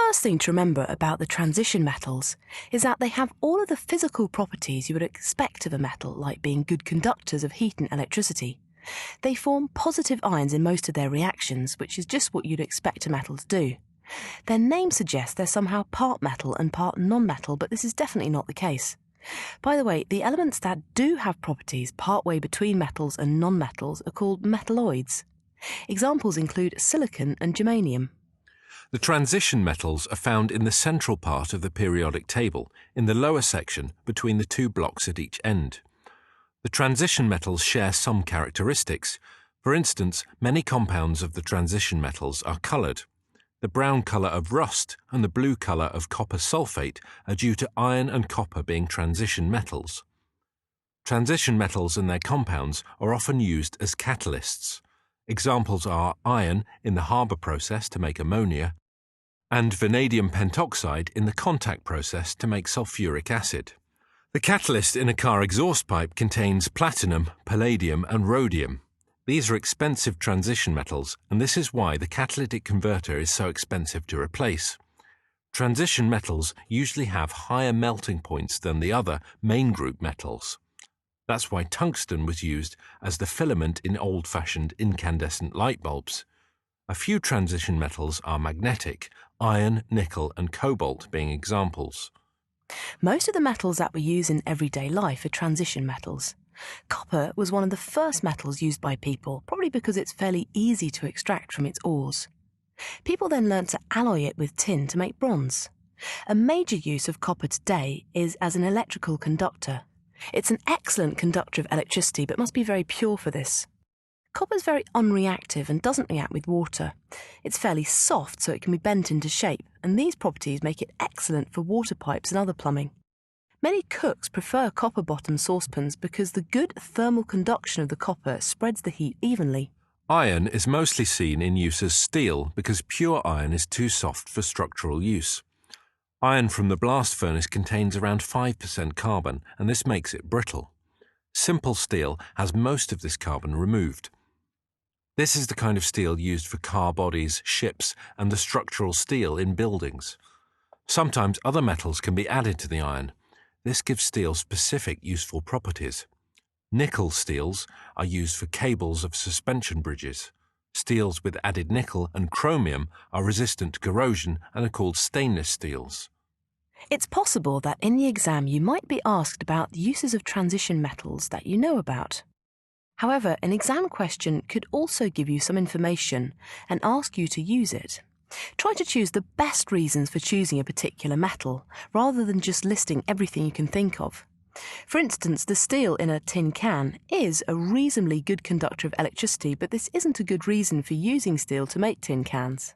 first thing to remember about the transition metals is that they have all of the physical properties you would expect of a metal, like being good conductors of heat and electricity. They form positive ions in most of their reactions, which is just what you'd expect a metal to do. Their name suggests they're somehow part metal and part non-metal, but this is definitely not the case. By the way, the elements that do have properties partway between metals and non-metals are called metalloids. Examples include silicon and germanium. The transition metals are found in the central part of the periodic table, in the lower section between the two blocks at each end. The transition metals share some characteristics. For instance, many compounds of the transition metals are coloured. The brown colour of rust and the blue colour of copper sulfate are due to iron and copper being transition metals. Transition metals and their compounds are often used as catalysts. Examples are iron in the Haber process to make ammonia, and vanadium pentoxide in the contact process to make sulfuric acid. The catalyst in a car exhaust pipe contains platinum, palladium, and rhodium. These are expensive transition metals, and this is why the catalytic converter is so expensive to replace. Transition metals usually have higher melting points than the other main group metals. That's why tungsten was used as the filament in old-fashioned incandescent light bulbs. A few transition metals are magnetic, iron, nickel, and cobalt being examples. Most of the metals that we use in everyday life are transition metals. Copper was one of the first metals used by people, probably because it's fairly easy to extract from its ores. People then learnt to alloy it with tin to make bronze. A major use of copper today is as an electrical conductor. It's an excellent conductor of electricity, but must be very pure for this. Copper is very unreactive and doesn't react with water. It's fairly soft, so it can be bent into shape, and these properties make it excellent for water pipes and other plumbing. Many cooks prefer copper-bottomed saucepans because the good thermal conduction of the copper spreads the heat evenly. Iron is mostly seen in use as steel because pure iron is too soft for structural use. Iron from the blast furnace contains around 5% carbon, and this makes it brittle. Simple steel has most of this carbon removed. This is the kind of steel used for car bodies, ships, and the structural steel in buildings. Sometimes other metals can be added to the iron. This gives steel specific useful properties. Nickel steels are used for cables of suspension bridges. Steels with added nickel and chromium are resistant to corrosion and are called stainless steels. It's possible that in the exam you might be asked about the uses of transition metals that you know about. However, an exam question could also give you some information and ask you to use it. Try to choose the best reasons for choosing a particular metal, rather than just listing everything you can think of. For instance, the steel in a tin can is a reasonably good conductor of electricity, but this isn't a good reason for using steel to make tin cans.